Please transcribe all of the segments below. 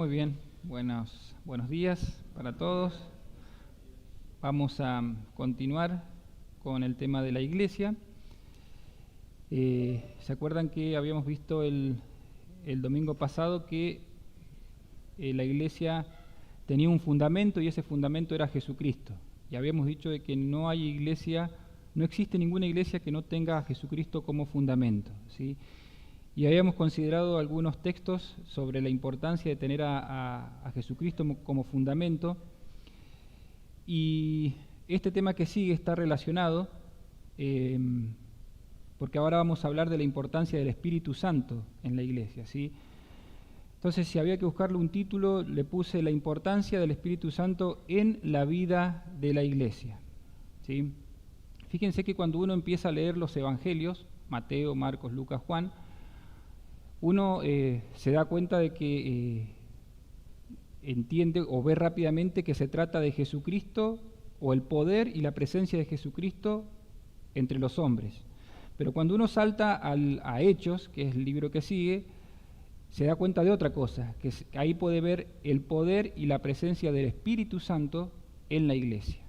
Muy bien, buenos días para todos. Vamos a continuar con el tema de la iglesia. ¿Se acuerdan que habíamos visto el domingo pasado que la iglesia tenía un fundamento y ese fundamento era Jesucristo? Y habíamos dicho de que no existe ninguna iglesia que no tenga a Jesucristo como fundamento, ¿sí? Y habíamos considerado algunos textos sobre la importancia de tener a Jesucristo como fundamento. Y este tema que sigue está relacionado, porque ahora vamos a hablar de la importancia del Espíritu Santo en la iglesia, ¿sí? Entonces, si había que buscarle un título, le puse la importancia del Espíritu Santo en la vida de la iglesia, ¿sí? Fíjense que cuando uno empieza a leer los evangelios, Mateo, Marcos, Lucas, Juan, uno se da cuenta de que entiende o ve rápidamente que se trata de Jesucristo o el poder y la presencia de Jesucristo entre los hombres. Pero cuando uno salta a Hechos, que es el libro que sigue, se da cuenta de otra cosa, que ahí puede ver el poder y la presencia del Espíritu Santo en la iglesia,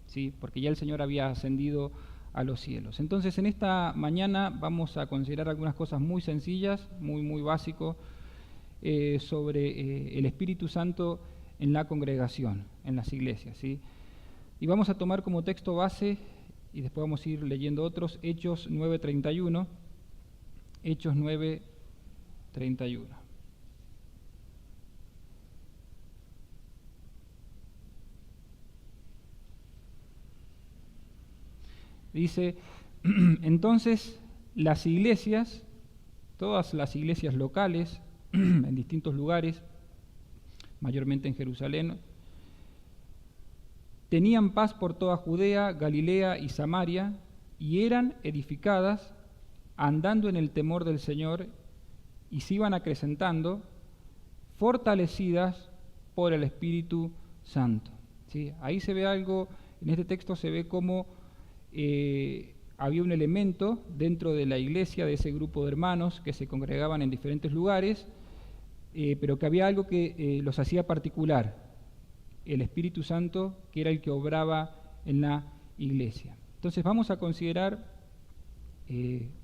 ¿sí? Porque ya el Señor había ascendido a los cielos. Entonces, en esta mañana vamos a considerar algunas cosas muy sencillas, muy básicos, sobre el Espíritu Santo en la congregación, en las iglesias, ¿sí? Y vamos a tomar como texto base, y después vamos a ir leyendo otros, Hechos 9:31, Hechos 9:31. Dice, entonces las iglesias, todas las iglesias locales, en distintos lugares, mayormente en Jerusalén, tenían paz por toda Judea, Galilea y Samaria, y eran edificadas andando en el temor del Señor, y se iban acrecentando, fortalecidas por el Espíritu Santo, ¿sí? Ahí se ve algo, en este texto se ve cómo había un elemento dentro de la iglesia, de ese grupo de hermanos que se congregaban en diferentes lugares, pero que había algo que los hacía particular, el Espíritu Santo, que era el que obraba en la iglesia. Entonces vamos a considerar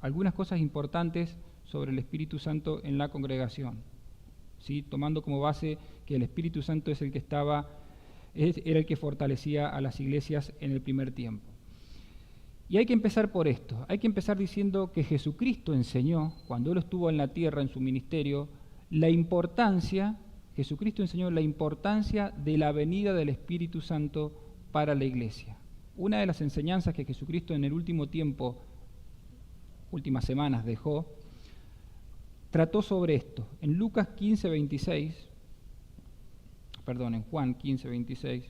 algunas cosas importantes sobre el Espíritu Santo en la congregación, ¿sí? Tomando como base que el Espíritu Santo es el que era el que fortalecía a las iglesias en el primer tiempo. Y hay que empezar por esto, hay que empezar diciendo que Jesucristo enseñó, cuando Él estuvo en la tierra en su ministerio, Jesucristo enseñó la importancia de la venida del Espíritu Santo para la iglesia. Una de las enseñanzas que Jesucristo en el último tiempo, últimas semanas dejó, trató sobre esto. En Juan 15:26,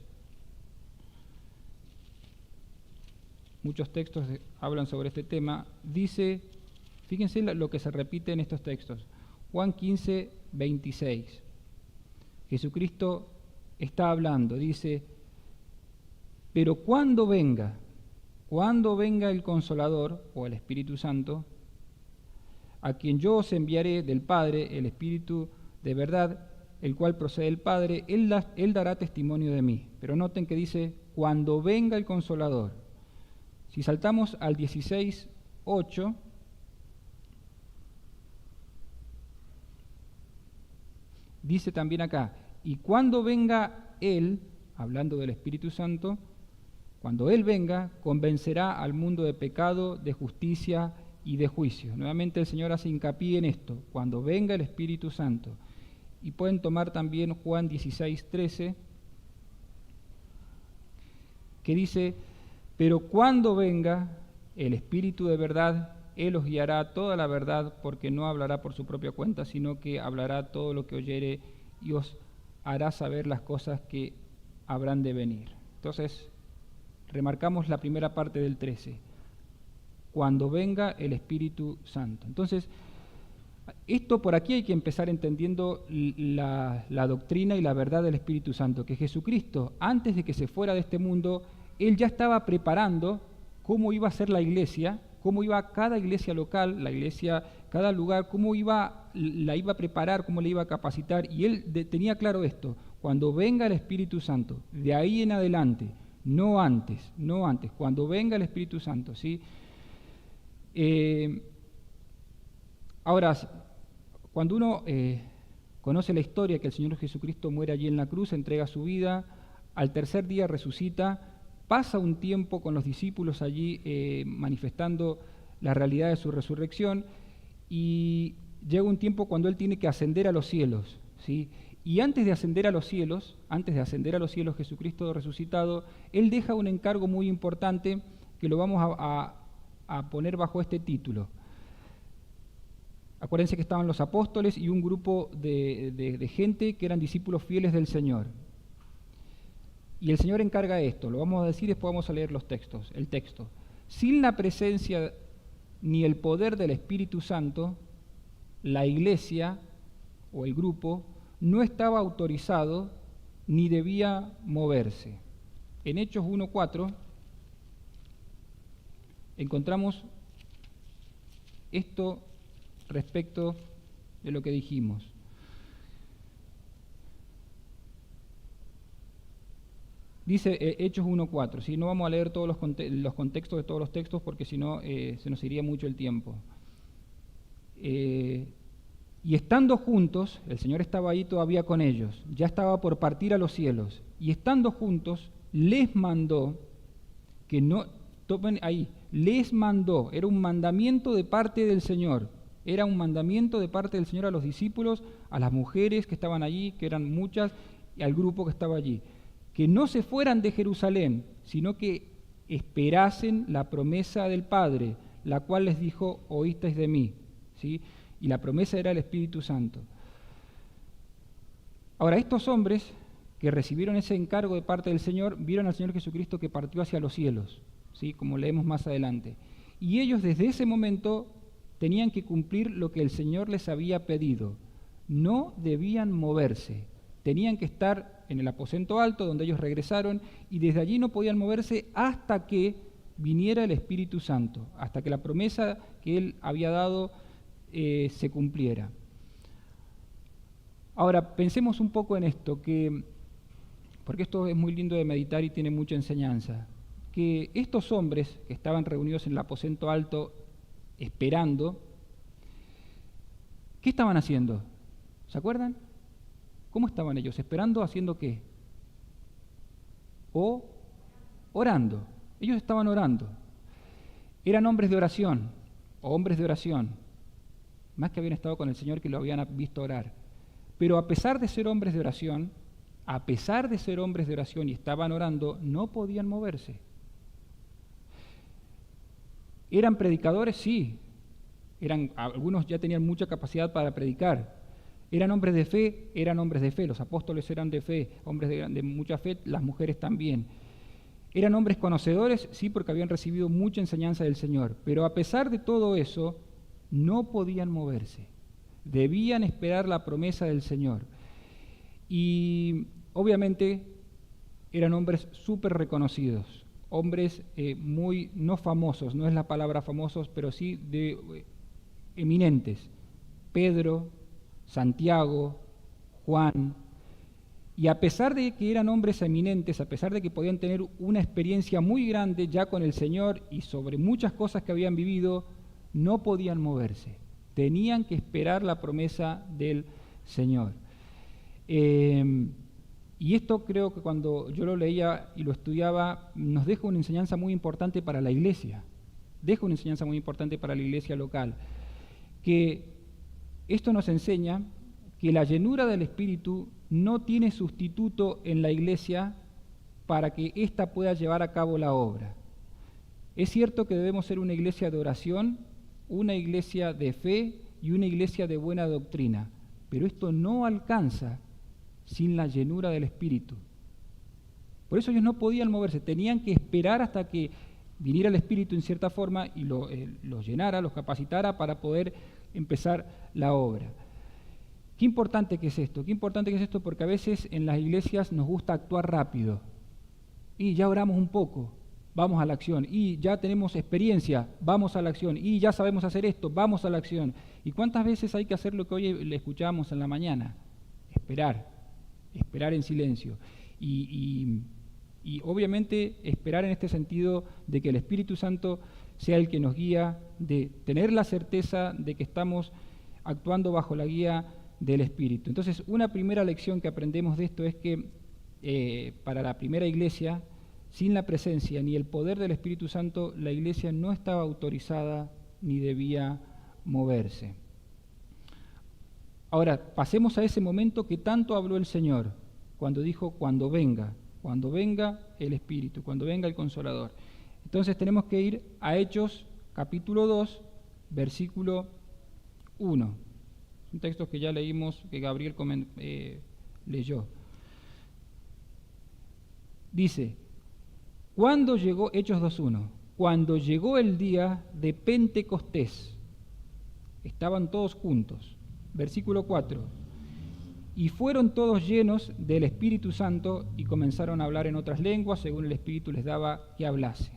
muchos textos hablan sobre este tema, dice, fíjense lo que se repite en estos textos, Juan 15:26, Jesucristo está hablando, dice, pero cuando venga el Consolador, o el Espíritu Santo, a quien yo os enviaré del Padre, el Espíritu de verdad, el cual procede del Padre, Él dará testimonio de mí. Pero noten que dice, cuando venga el Consolador. Si saltamos al 16:8, dice también acá, y cuando venga Él, hablando del Espíritu Santo, cuando Él venga, convencerá al mundo de pecado, de justicia y de juicio. Nuevamente el Señor hace hincapié en esto, cuando venga el Espíritu Santo. Y pueden tomar también Juan 16:13, que dice, pero cuando venga el Espíritu de verdad, Él os guiará a toda la verdad, porque no hablará por su propia cuenta, sino que hablará todo lo que oyere y os hará saber las cosas que habrán de venir. Entonces, remarcamos la primera parte del 13, cuando venga el Espíritu Santo. Entonces, esto por aquí hay que empezar entendiendo la doctrina y la verdad del Espíritu Santo, que Jesucristo, antes de que se fuera de este mundo, Él ya estaba preparando cómo iba a ser la iglesia, cómo iba cada iglesia local, la iglesia, cada lugar, la iba a preparar, cómo la iba a capacitar. Y él tenía claro esto: cuando venga el Espíritu Santo, de ahí en adelante, no antes, cuando venga el Espíritu Santo, ¿sí? Ahora, cuando uno conoce la historia, que el Señor Jesucristo muere allí en la cruz, entrega su vida, al tercer día resucita, pasa un tiempo con los discípulos allí manifestando la realidad de su resurrección, y llega un tiempo cuando Él tiene que ascender a los cielos, ¿sí? Y antes de ascender a los cielos, Jesucristo resucitado, Él deja un encargo muy importante que lo vamos a poner bajo este título. Acuérdense que estaban los apóstoles y un grupo de gente que eran discípulos fieles del Señor. Y el Señor encarga esto, lo vamos a decir, después vamos a leer el texto. Sin la presencia ni el poder del Espíritu Santo, la iglesia o el grupo no estaba autorizado ni debía moverse. En Hechos 1:4 encontramos esto respecto de lo que dijimos. Dice Hechos 1:4, ¿sí? No vamos a leer todos los contextos de todos los textos porque si no se nos iría mucho el tiempo. Y estando juntos, el Señor estaba ahí todavía con ellos, ya estaba por partir a los cielos, y estando juntos les mandó que no, tomen ahí, les mandó, era un mandamiento de parte del Señor, era un mandamiento de parte del Señor a los discípulos, a las mujeres que estaban allí, que eran muchas, y al grupo que estaba allí, que no se fueran de Jerusalén, sino que esperasen la promesa del Padre, la cual les dijo, oísteis de mí, ¿sí? Y la promesa era el Espíritu Santo. Ahora, estos hombres que recibieron ese encargo de parte del Señor, vieron al Señor Jesucristo que partió hacia los cielos, ¿sí? Como leemos más adelante. Y ellos desde ese momento tenían que cumplir lo que el Señor les había pedido. No debían moverse, tenían que estar en el aposento alto donde ellos regresaron, y desde allí no podían moverse hasta que viniera el Espíritu Santo, hasta que la promesa que Él había dado se cumpliera. Ahora, pensemos un poco en esto, porque esto es muy lindo de meditar y tiene mucha enseñanza, que estos hombres que estaban reunidos en el aposento alto esperando, ¿qué estaban haciendo? ¿Se acuerdan? ¿Cómo estaban ellos? ¿Esperando? ¿Haciendo qué? O orando. Ellos estaban orando. Eran hombres de oración, o hombres de oración, más que habían estado con el Señor, que lo habían visto orar. Pero a pesar de ser hombres de oración, y estaban orando, no podían moverse. ¿Eran predicadores? Sí. Algunos ya tenían mucha capacidad para predicar. ¿Eran hombres de fe? Eran hombres de fe. Los apóstoles eran de fe, hombres de mucha fe, las mujeres también. ¿Eran hombres conocedores? Sí, porque habían recibido mucha enseñanza del Señor. Pero a pesar de todo eso, no podían moverse. Debían esperar la promesa del Señor. Y obviamente eran hombres súper reconocidos, hombres muy, no famosos, no es la palabra famosos, pero sí eminentes. Pedro, Santiago, Juan. Y a pesar de que eran hombres eminentes, a pesar de que podían tener una experiencia muy grande ya con el Señor y sobre muchas cosas que habían vivido, no podían moverse. Tenían que esperar la promesa del Señor. Y esto creo que cuando yo lo leía y lo estudiaba, nos deja una enseñanza muy importante para la iglesia. Deja una enseñanza muy importante para la iglesia local. Que esto nos enseña que la llenura del Espíritu no tiene sustituto en la iglesia para que ésta pueda llevar a cabo la obra. Es cierto que debemos ser una iglesia de oración, una iglesia de fe y una iglesia de buena doctrina, pero esto no alcanza sin la llenura del Espíritu. Por eso ellos no podían moverse, tenían que esperar hasta que viniera el Espíritu en cierta forma y los llenara, los capacitara para poder empezar la obra. Qué importante que es esto, porque a veces en las iglesias nos gusta actuar rápido y ya oramos un poco vamos a la acción. Y ya tenemos experiencia, vamos a la acción. Y ya sabemos hacer esto, vamos a la acción. ¿Y cuántas veces hay que hacer lo que hoy le escuchábamos en la mañana? Esperar en silencio. Y obviamente esperar en este sentido de que el Espíritu Santo sea el que nos guía, de tener la certeza de que estamos actuando bajo la guía del Espíritu. Entonces, una primera lección que aprendemos de esto es que para la primera iglesia, sin la presencia ni el poder del Espíritu Santo, la iglesia no estaba autorizada ni debía moverse. Ahora, pasemos a ese momento que tanto habló el Señor, cuando dijo, cuando venga el Espíritu, cuando venga el Consolador. Entonces tenemos que ir a Hechos, capítulo 2, versículo 1. Son textos que ya leímos, que Gabriel leyó. Dice, cuando llegó, Hechos 2.1, cuando llegó el día de Pentecostés, estaban todos juntos. Versículo 4, y fueron todos llenos del Espíritu Santo y comenzaron a hablar en otras lenguas según el Espíritu les daba que hablase.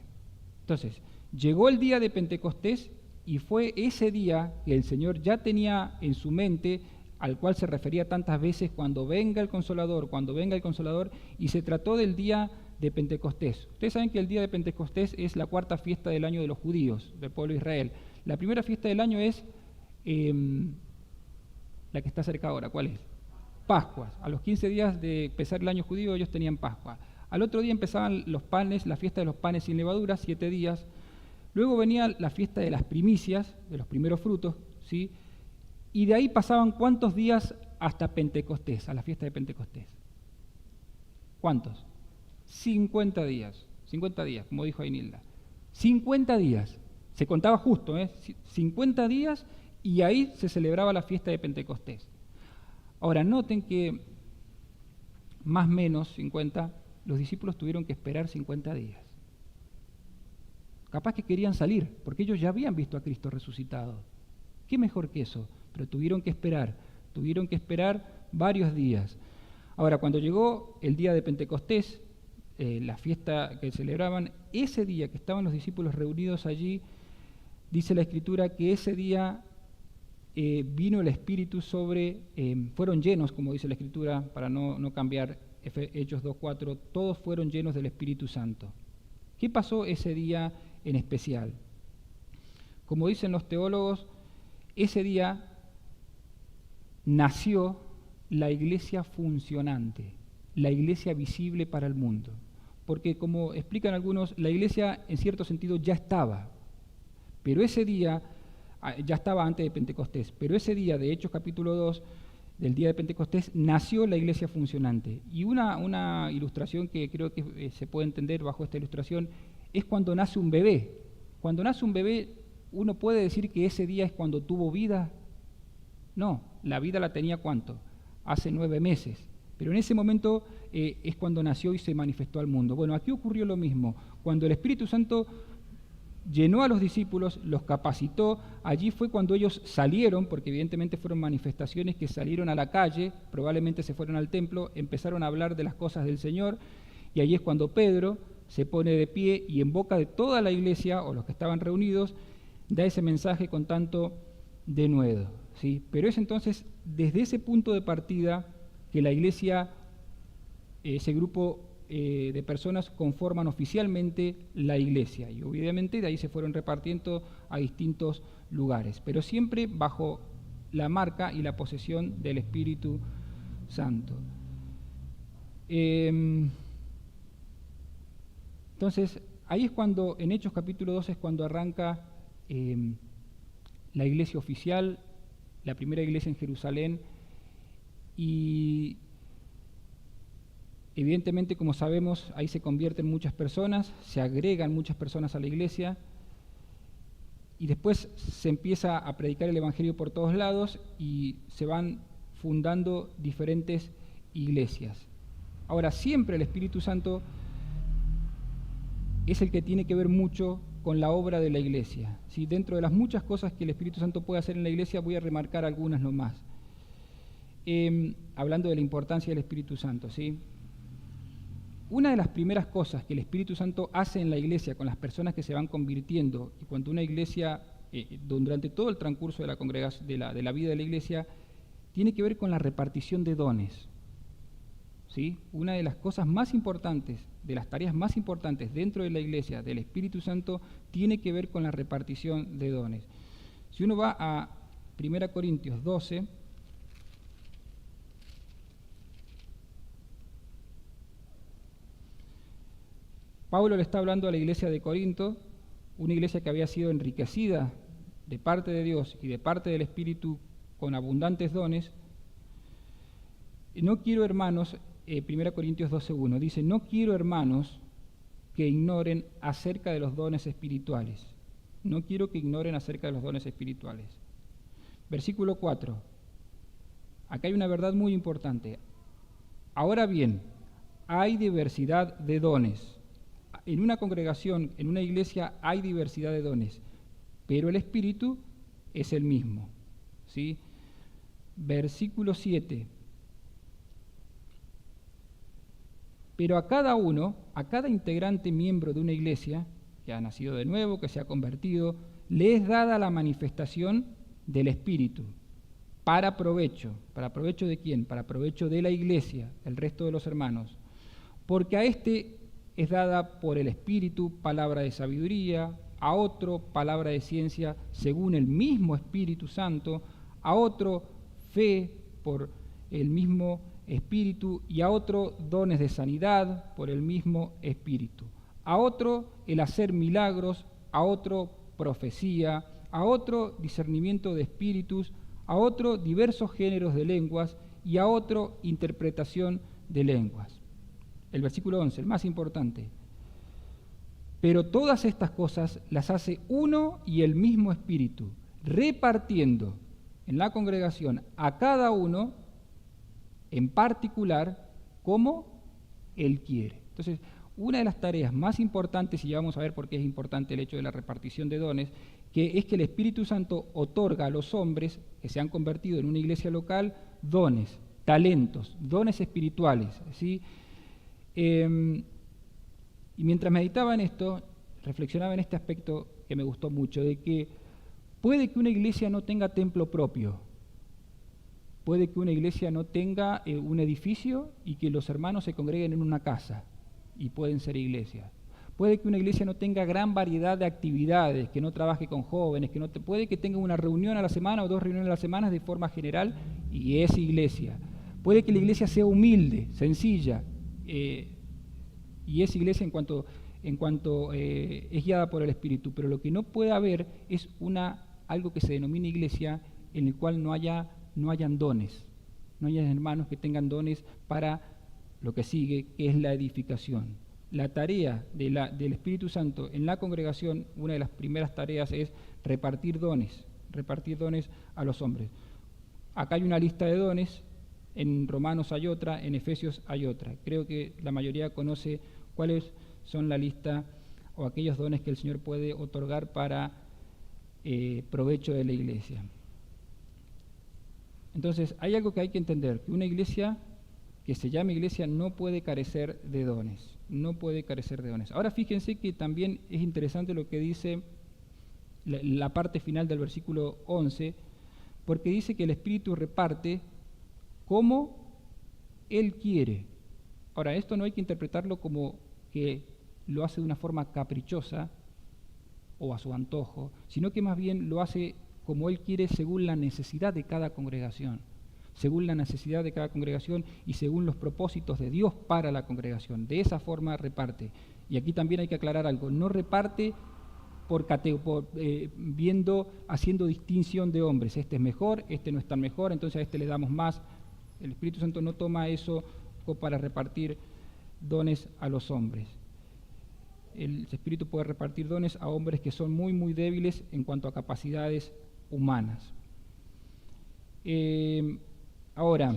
Entonces, llegó el día de Pentecostés y fue ese día que el Señor ya tenía en su mente, al cual se refería tantas veces, cuando venga el Consolador, y se trató del día de Pentecostés. Ustedes saben que el día de Pentecostés es la cuarta fiesta del año de los judíos, del pueblo de Israel. La primera fiesta del año es la que está cerca ahora. ¿Cuál es? Pascuas. A los 15 días de empezar el año judío ellos tenían Pascua. Al otro día empezaban los panes, la fiesta de los panes sin levadura, 7 días. Luego venía la fiesta de las primicias, de los primeros frutos, ¿sí? Y de ahí pasaban ¿cuántos días hasta Pentecostés, a la fiesta de Pentecostés? ¿Cuántos? 50 días. 50 días, como dijo Ainilda. 50 días. Se contaba justo, 50 días y ahí se celebraba la fiesta de Pentecostés. Ahora, noten que más o menos 50, los discípulos tuvieron que esperar 50 días. Capaz que querían salir, porque ellos ya habían visto a Cristo resucitado. ¿Qué mejor que eso? Pero tuvieron que esperar varios días. Ahora, cuando llegó el día de Pentecostés, la fiesta que celebraban, ese día que estaban los discípulos reunidos allí, dice la Escritura que ese día vino el Espíritu fueron llenos, como dice la Escritura, para no cambiar Hechos 2.4, todos fueron llenos del Espíritu Santo. ¿Qué pasó ese día en especial? Como dicen los teólogos, ese día nació la iglesia funcionante, la iglesia visible para el mundo. Porque como explican algunos, la iglesia en cierto sentido ya estaba, pero ese día, ya estaba antes de Pentecostés, pero ese día de Hechos capítulo 2, del día de Pentecostés, nació la iglesia funcionante. Y una ilustración que creo que se puede entender bajo esta ilustración es cuando nace un bebé. Cuando nace un bebé, ¿uno puede decir que ese día es cuando tuvo vida? No, la vida la tenía ¿cuánto? Hace 9 meses. Pero en ese momento es cuando nació y se manifestó al mundo. Bueno, aquí ocurrió lo mismo. Cuando el Espíritu Santo llenó a los discípulos, los capacitó, allí fue cuando ellos salieron, porque evidentemente fueron manifestaciones que salieron a la calle, probablemente se fueron al templo, empezaron a hablar de las cosas del Señor, y allí es cuando Pedro se pone de pie y en boca de toda la iglesia, o los que estaban reunidos, da ese mensaje con tanto denuedo, ¿sí? Pero es entonces desde ese punto de partida que la iglesia, ese grupo de personas conforman oficialmente la iglesia, y obviamente de ahí se fueron repartiendo a distintos lugares, pero siempre bajo la marca y la posesión del Espíritu Santo. Entonces, ahí es cuando, en Hechos capítulo 2 es cuando arranca la iglesia oficial, la primera iglesia en Jerusalén, y evidentemente, como sabemos, ahí se convierten muchas personas, se agregan muchas personas a la iglesia, y después se empieza a predicar el Evangelio por todos lados y se van fundando diferentes iglesias. Ahora, siempre el Espíritu Santo es el que tiene que ver mucho con la obra de la iglesia, ¿sí? Dentro de las muchas cosas que el Espíritu Santo puede hacer en la iglesia, voy a remarcar algunas nomás. Hablando de la importancia del Espíritu Santo, ¿sí? una de las primeras cosas que el Espíritu Santo hace en la iglesia con las personas que se van convirtiendo, y cuando una iglesia, durante todo el transcurso de la congregación, de la vida de la iglesia, tiene que ver con la repartición de dones. ¿Sí? Una de las cosas más importantes, de las tareas más importantes dentro de la iglesia del Espíritu Santo, tiene que ver con la repartición de dones. Si uno va a 1 Corintios 12, Pablo le está hablando a la iglesia de Corinto, una iglesia que había sido enriquecida de parte de Dios y de parte del Espíritu con abundantes dones. No quiero, hermanos, 1 Corintios 12:1, dice, no quiero, hermanos, que ignoren acerca de los dones espirituales. No quiero que ignoren acerca de los dones espirituales. Versículo 4. Acá hay una verdad muy importante. Ahora bien, hay diversidad de dones. En una congregación, en una iglesia, hay diversidad de dones, pero el Espíritu es el mismo. ¿Sí? Versículo 7. Pero a cada uno, a cada integrante miembro de una iglesia, que ha nacido de nuevo, que se ha convertido, le es dada la manifestación del Espíritu, para provecho. ¿Para provecho de quién? Para provecho de la iglesia, el resto de los hermanos. Porque a este es dada por el Espíritu palabra de sabiduría, a otro palabra de ciencia según el mismo Espíritu Santo, a otro fe por el mismo Espíritu y a otro dones de sanidad por el mismo Espíritu, a otro el hacer milagros, a otro profecía, a otro discernimiento de espíritus, a otro diversos géneros de lenguas y a otro interpretación de lenguas. El versículo 11, el más importante. Pero todas estas cosas las hace uno y el mismo Espíritu, repartiendo en la congregación a cada uno en particular como Él quiere. Entonces, una de las tareas más importantes, y ya vamos a ver por qué es importante el hecho de la repartición de dones, que es que el Espíritu Santo otorga a los hombres que se han convertido en una iglesia local dones, talentos, dones espirituales, ¿sí? Y mientras meditaba en esto, reflexionaba en este aspecto que me gustó mucho, de que puede que una iglesia no tenga templo propio, puede que una iglesia no tenga un edificio y que los hermanos se congreguen en una casa y pueden ser iglesias. Puede que una iglesia no tenga gran variedad de actividades, que no trabaje con jóvenes, puede que tenga una reunión a la semana o 2 reuniones a la semana de forma general y es iglesia. Puede que la iglesia sea humilde, sencilla, y es iglesia en cuanto es guiada por el Espíritu, pero lo que no puede haber es algo que se denomina iglesia en el cual no hayan dones, no hayan hermanos que tengan dones para lo que sigue, que es la edificación. La tarea del Espíritu Santo en la congregación, una de las primeras tareas es repartir dones a los hombres. Acá hay una lista de dones, en Romanos hay otra, en Efesios hay otra. Creo que la mayoría conoce cuáles son la lista o aquellos dones que el Señor puede otorgar para provecho de la iglesia. Entonces, hay algo que hay que entender, que una iglesia que se llame iglesia no puede carecer de dones, no puede carecer de dones. Ahora fíjense que también es interesante lo que dice la parte final del versículo 11, porque dice que el Espíritu reparte como Él quiere. Ahora, esto no hay que interpretarlo como que lo hace de una forma caprichosa o a su antojo, sino que más bien lo hace como Él quiere según la necesidad de cada congregación, y según los propósitos de Dios para la congregación. De esa forma reparte. Y aquí también hay que aclarar algo, no reparte haciendo distinción de hombres, este es mejor, este no es tan mejor, entonces a este le damos más. El Espíritu Santo no toma eso para repartir dones a los hombres. El Espíritu puede repartir dones a hombres que son muy, muy débiles en cuanto a capacidades humanas. Ahora,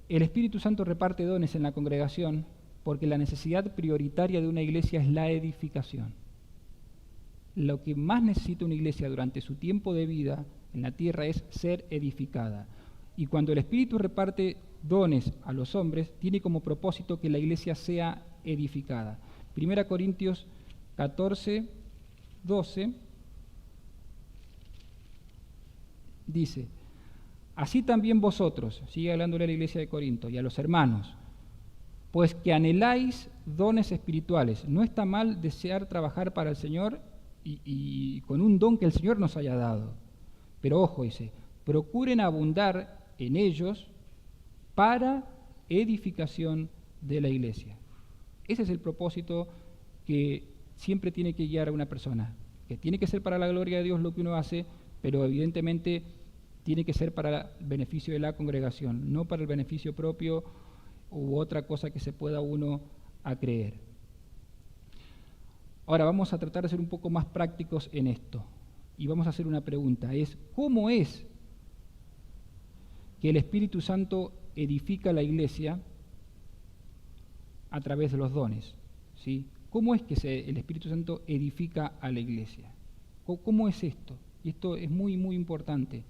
el Espíritu Santo reparte dones en la congregación porque la necesidad prioritaria de una iglesia es la edificación. Lo que más necesita una iglesia durante su tiempo de vida en la tierra es ser edificada. Y cuando el Espíritu reparte dones a los hombres, tiene como propósito que la iglesia sea edificada. 1 Corintios 14, 12 dice: así también vosotros, sigue hablándole a la iglesia de Corinto y a los hermanos, pues que anheláis dones espirituales. No está mal desear trabajar para el Señor y con un don que el Señor nos haya dado. Pero ojo, dice, procuren abundar en ellos para edificación de la iglesia. Ese es el propósito que siempre tiene que guiar a una persona, que tiene que ser para la gloria de Dios lo que uno hace, pero evidentemente tiene que ser para el beneficio de la congregación, no para el beneficio propio u otra cosa que se pueda uno a creer. Ahora vamos a tratar de ser un poco más prácticos en esto y vamos a hacer una pregunta, es ¿cómo es que el Espíritu Santo edifica la iglesia a través de los dones? ¿Sí? ¿Cómo es que el Espíritu Santo edifica a la iglesia? ¿Cómo es esto? Y esto es muy, muy importante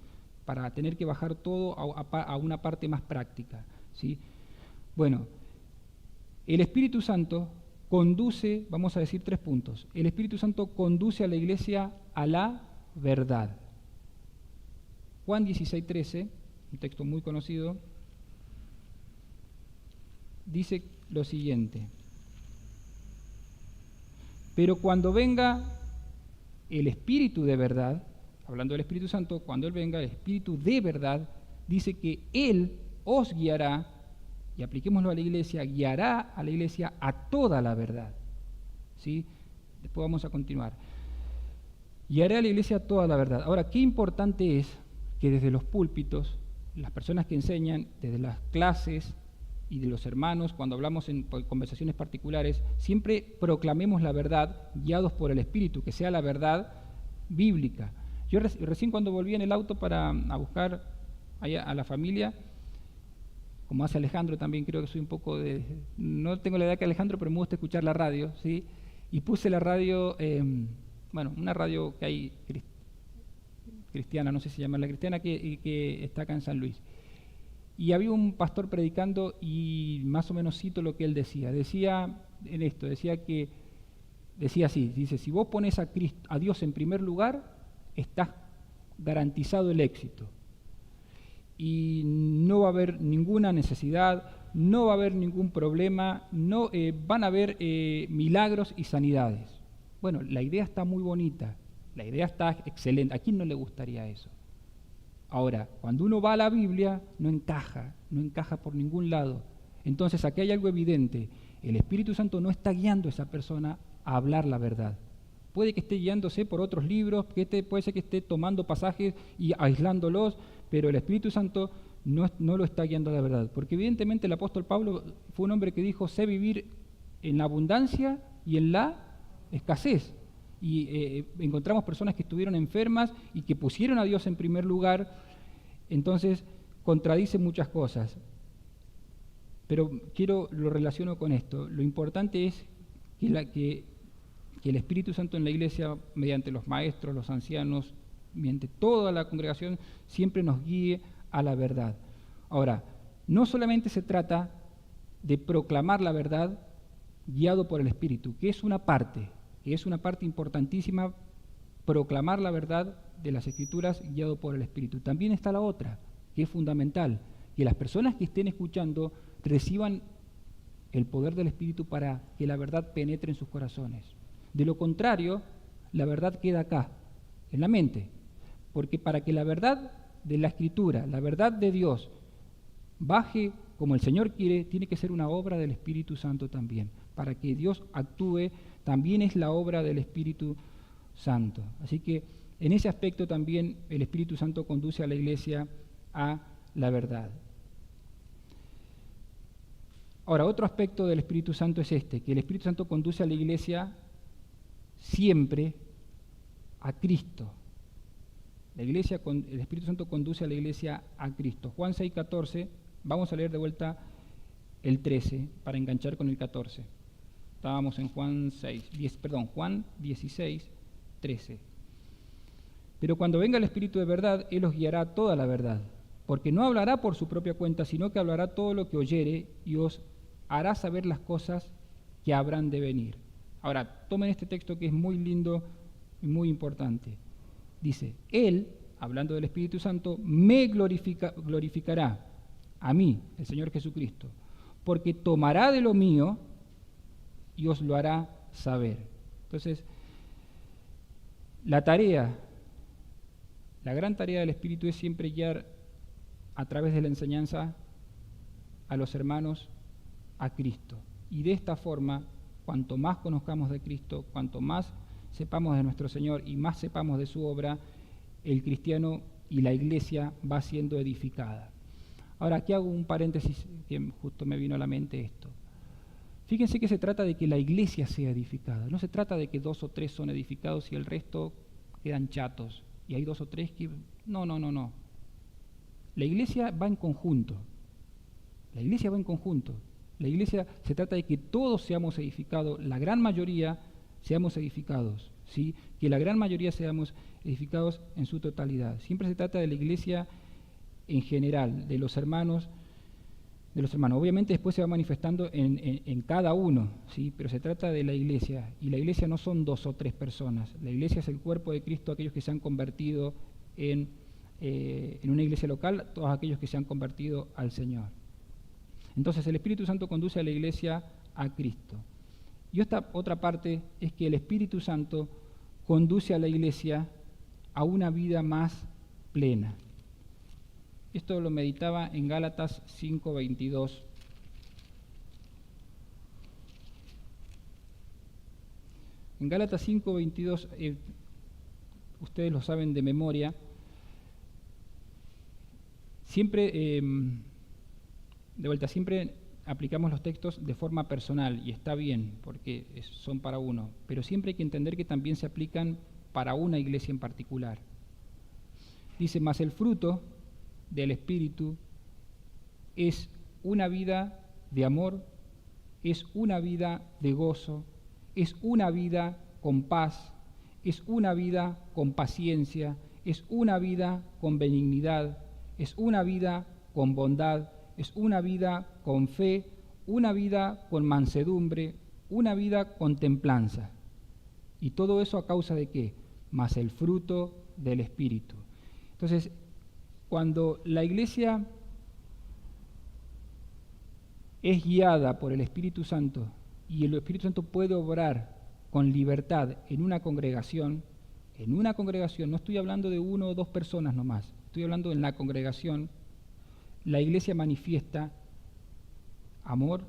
para tener que bajar todo a una parte más práctica, ¿sí? Bueno, el Espíritu Santo conduce, vamos a decir 3 puntos, el Espíritu Santo conduce a la iglesia a la verdad. Juan 16:13, un texto muy conocido, dice lo siguiente: pero cuando venga el Espíritu de verdad, hablando del Espíritu Santo, cuando Él venga, el Espíritu de verdad, dice que Él os guiará, y apliquémoslo a la iglesia, guiará a la iglesia a toda la verdad. ¿Sí? Después vamos a continuar. Guiará a la iglesia a toda la verdad. Ahora, qué importante es que desde los púlpitos, las personas que enseñan, desde las clases y de los hermanos, cuando hablamos en conversaciones particulares, siempre proclamemos la verdad guiados por el Espíritu, que sea la verdad bíblica. Yo recién cuando volví en el auto a buscar a la familia, como hace Alejandro también, creo que soy un poco no tengo la edad que Alejandro, pero me gusta escuchar la radio, ¿sí? Y puse la radio, una radio que hay cristiana, no sé si se llama la cristiana, que está acá en San Luis. Y había un pastor predicando y más o menos cito lo que él decía. Decía así, dice, si vos pones a Dios en primer lugar, estás garantizado el éxito. Y no va a haber ninguna necesidad, no va a haber ningún problema, van a haber milagros y sanidades. Bueno, la idea está muy bonita, la idea está excelente. ¿A quién no le gustaría eso? Ahora, cuando uno va a la Biblia, no encaja por ningún lado. Entonces, aquí hay algo evidente. El Espíritu Santo no está guiando a esa persona a hablar la verdad. Puede que esté guiándose por otros libros, puede ser que esté tomando pasajes y aislándolos, pero el Espíritu Santo no lo está guiando a la verdad. Porque evidentemente el apóstol Pablo fue un hombre que dijo, sé vivir en la abundancia y en la escasez. Y encontramos personas que estuvieron enfermas y que pusieron a Dios en primer lugar, entonces contradice muchas cosas. Pero lo relaciono con esto. Lo importante es que el Espíritu Santo en la iglesia, mediante los maestros, los ancianos, mediante toda la congregación, siempre nos guíe a la verdad. Ahora, no solamente se trata de proclamar la verdad guiado por el Espíritu, que es una parte importantísima, proclamar la verdad de las Escrituras guiado por el Espíritu. También está la otra, que es fundamental, que las personas que estén escuchando reciban el poder del Espíritu para que la verdad penetre en sus corazones. De lo contrario, la verdad queda acá, en la mente, porque para que la verdad de la Escritura, la verdad de Dios, baje como el Señor quiere, tiene que ser una obra del Espíritu Santo también. Para que Dios actúe, también es la obra del Espíritu Santo. Así que en ese aspecto también el Espíritu Santo conduce a la iglesia a la verdad. Ahora, otro aspecto del Espíritu Santo es que el Espíritu Santo conduce a la iglesia siempre a Cristo. El Espíritu Santo conduce a la iglesia a Cristo. Juan 6:14, vamos a leer de vuelta el 13 para enganchar con el 14. Estábamos en Juan 16, 13. Pero cuando venga el Espíritu de verdad, Él os guiará a toda la verdad, porque no hablará por su propia cuenta, sino que hablará todo lo que oyere y os hará saber las cosas que habrán de venir. Ahora, tomen este texto que es muy lindo y muy importante. Dice, Él, hablando del Espíritu Santo, me glorificará a mí, el Señor Jesucristo, porque tomará de lo mío y os lo hará saber. Entonces, la gran tarea del Espíritu es siempre guiar a través de la enseñanza a los hermanos a Cristo. Y de esta forma, cuanto más conozcamos de Cristo, cuanto más sepamos de nuestro Señor y más sepamos de su obra, el cristiano y la iglesia va siendo edificada. Ahora, aquí hago un paréntesis que justo me vino a la mente esto. Fíjense que se trata de que la iglesia sea edificada. No se trata de que 2 o 3 son edificados y el resto quedan chatos. Y hay 2 o 3 que... No. La iglesia va en conjunto. La iglesia va en conjunto. La iglesia se trata de que todos seamos edificados, la gran mayoría seamos edificados, ¿sí? Que la gran mayoría seamos edificados en su totalidad. Siempre se trata de la iglesia en general, de los hermanos. Obviamente después se va manifestando en cada uno, ¿sí? Pero se trata de la iglesia, y la iglesia no son 2 o 3 personas. La iglesia es el cuerpo de Cristo, aquellos que se han convertido en una iglesia local, todos aquellos que se han convertido al Señor. Entonces el Espíritu Santo conduce a la iglesia a Cristo. Y esta otra parte es que el Espíritu Santo conduce a la iglesia a una vida más plena. Esto lo meditaba en Gálatas 5:22. En Gálatas 5:22, ustedes lo saben de memoria, siempre... siempre aplicamos los textos de forma personal y está bien porque son para uno, pero siempre hay que entender que también se aplican para una iglesia en particular. Dice, mas el fruto del Espíritu es una vida de amor, es una vida de gozo, es una vida con paz, es una vida con paciencia, es una vida con benignidad, es una vida con bondad, es una vida con fe, una vida con mansedumbre, una vida con templanza. ¿Y todo eso a causa de qué? Más el fruto del Espíritu. Entonces, cuando la iglesia es guiada por el Espíritu Santo y el Espíritu Santo puede obrar con libertad en una congregación, no estoy hablando de 1 o 2 personas nomás, estoy hablando en la congregación, la iglesia manifiesta amor,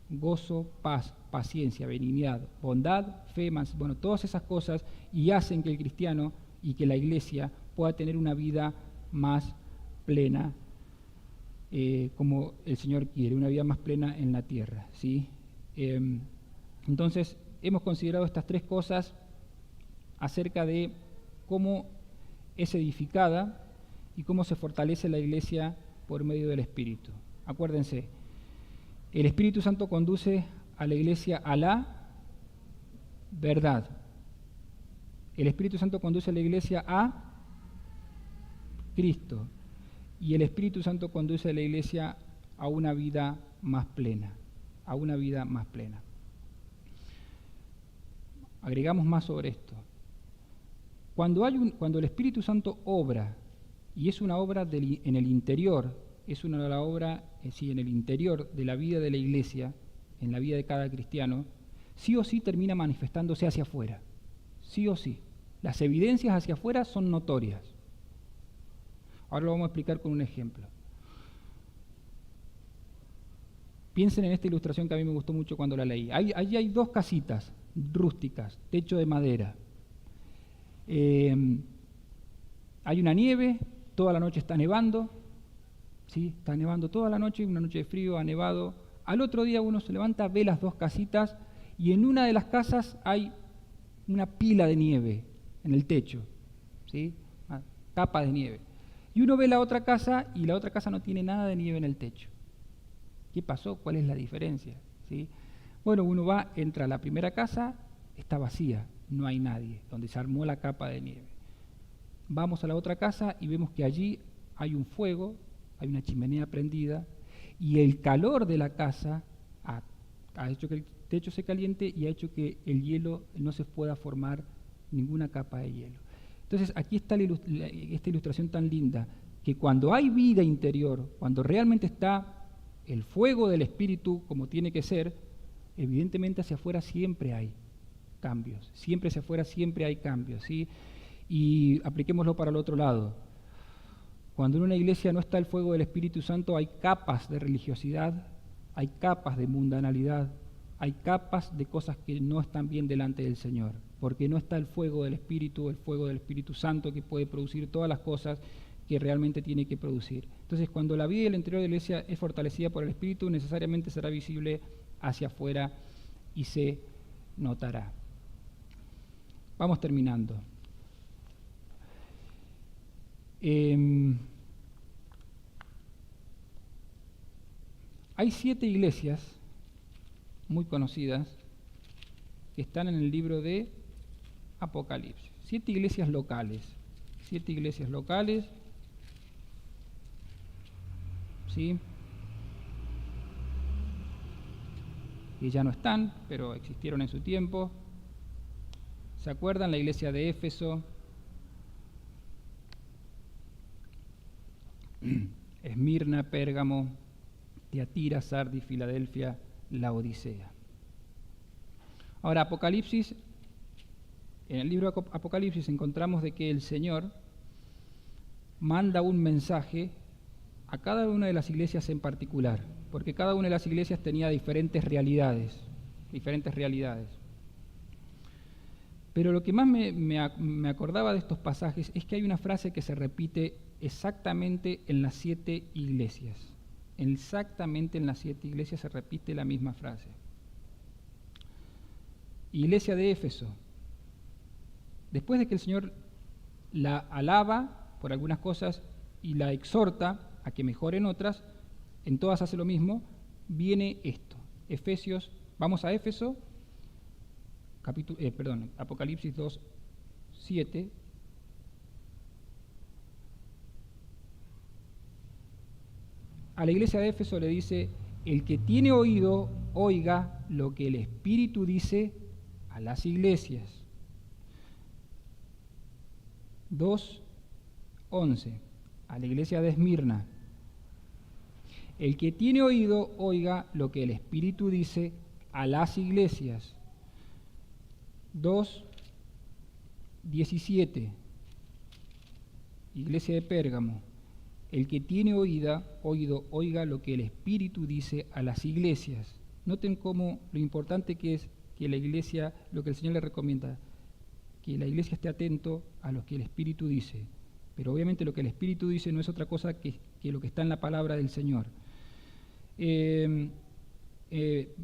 gozo, paz, paciencia, benignidad, bondad, fe, todas esas cosas, y hacen que el cristiano y que la iglesia pueda tener una vida más plena, como el Señor quiere, una vida más plena en la tierra, ¿sí? Entonces, hemos considerado estas 3 cosas acerca de cómo es edificada y cómo se fortalece la iglesia por medio del Espíritu. Acuérdense, el Espíritu Santo conduce a la iglesia a la verdad. El Espíritu Santo conduce a la iglesia a Cristo. Y el Espíritu Santo conduce a la iglesia a una vida más plena. A una vida más plena. Agregamos más sobre esto. Cuando el Espíritu Santo obra, y es una obra en el interior, es una obra en el interior de la vida de la iglesia, en la vida de cada cristiano, sí o sí termina manifestándose hacia afuera, sí o sí. Las evidencias hacia afuera son notorias. Ahora lo vamos a explicar con un ejemplo. Piensen en esta ilustración que a mí me gustó mucho cuando la leí. Allí hay 2 casitas rústicas, techo de madera. Hay una nieve, toda la noche está nevando, ¿sí? Está nevando toda la noche, una noche de frío, ha nevado. Al otro día uno se levanta, ve las 2 casitas y en una de las casas hay una pila de nieve en el techo, ¿sí? Una capa de nieve. Y uno ve la otra casa y la otra casa no tiene nada de nieve en el techo. ¿Qué pasó? ¿Cuál es la diferencia? ¿Sí? Bueno, uno entra a la primera casa, está vacía, no hay nadie, donde se armó la capa de nieve. Vamos a la otra casa y vemos que allí hay un fuego hay una chimenea prendida, y el calor de la casa ha hecho que el techo se caliente y ha hecho que el hielo no se pueda formar ninguna capa de hielo. Entonces aquí está esta ilustración tan linda, que cuando hay vida interior, cuando realmente está el fuego del Espíritu como tiene que ser, evidentemente hacia afuera siempre hay cambios, siempre hacia afuera siempre hay cambios, ¿sí? Y apliquémoslo para el otro lado. Cuando en una iglesia no está el fuego del Espíritu Santo, hay capas de religiosidad, hay capas de mundanalidad, hay capas de cosas que no están bien delante del Señor, porque no está el fuego del Espíritu Santo que puede producir todas las cosas que realmente tiene que producir. Entonces, cuando la vida del interior de la iglesia es fortalecida por el Espíritu, necesariamente será visible hacia afuera y se notará. Vamos terminando. Hay 7 iglesias muy conocidas que están en el libro de Apocalipsis. 7 iglesias locales. 7 iglesias locales. ¿Sí? Que ya no están, pero existieron en su tiempo. ¿Se acuerdan? La iglesia de Éfeso, Esmirna, Pérgamo, Tiatira, Sardis, Filadelfia, Laodicea. Ahora, Apocalipsis, en el libro de Apocalipsis encontramos de que el Señor manda un mensaje a cada una de las iglesias en particular, porque cada una de las iglesias tenía diferentes realidades. Pero lo que más me acordaba de estos pasajes es que hay una frase que se repite exactamente en las 7 iglesias. Exactamente en las 7 iglesias se repite la misma frase. Iglesia de Éfeso. Después de que el Señor la alaba por algunas cosas y la exhorta a que mejore en otras, en todas hace lo mismo, viene esto. Vamos a Éfeso, Apocalipsis 2:7. A la iglesia de Éfeso le dice: el que tiene oído, oiga lo que el Espíritu dice a las iglesias. 2:11. A la iglesia de Esmirna: el que tiene oído, oiga lo que el Espíritu dice a las iglesias. 2:17. Iglesia de Pérgamo: el que tiene oído, oiga lo que el Espíritu dice a las iglesias. Noten cómo lo importante que es que la iglesia, lo que el Señor le recomienda, que la iglesia esté atento a lo que el Espíritu dice. Pero obviamente lo que el Espíritu dice no es otra cosa que lo que está en la palabra del Señor.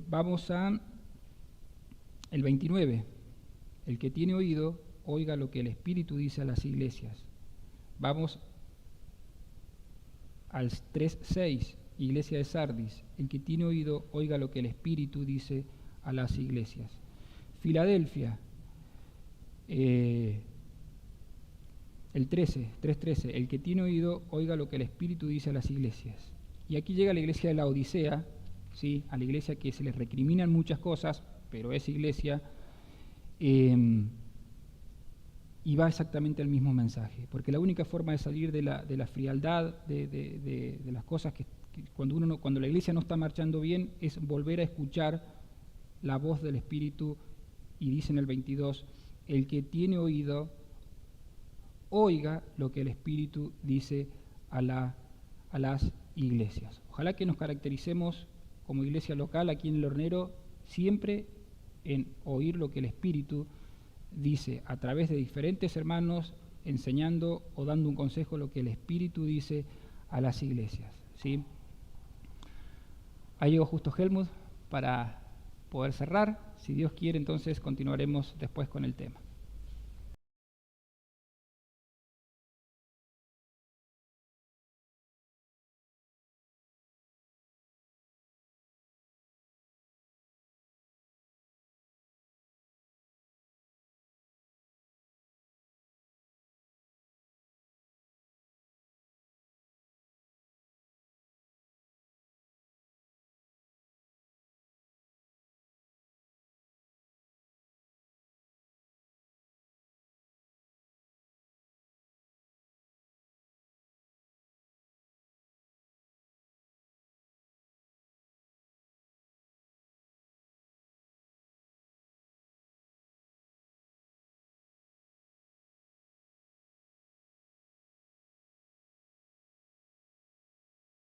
Vamos a el 29. El que tiene oído, oiga lo que el Espíritu dice a las iglesias. Vamos al 3:6, iglesia de Sardis: el que tiene oído, oiga lo que el Espíritu dice a las iglesias. Filadelfia, el 3:13, el que tiene oído, oiga lo que el Espíritu dice a las iglesias. Y aquí llega la iglesia de Laodicea, ¿sí? A la iglesia que se les recriminan muchas cosas, pero es iglesia, y va exactamente el mismo mensaje, porque la única forma de salir de la frialdad, de las cosas que cuando la iglesia no está marchando bien, es volver a escuchar la voz del Espíritu. Y dice en el 22, el que tiene oído, oiga lo que el Espíritu dice a las iglesias. Ojalá que nos caractericemos como iglesia local aquí en El Hornero siempre en oír lo que el Espíritu dice a través de diferentes hermanos, enseñando o dando un consejo lo que el Espíritu dice a las iglesias, ¿sí? Ahí llegó justo Helmut para poder cerrar. Si Dios quiere, entonces continuaremos después con el tema.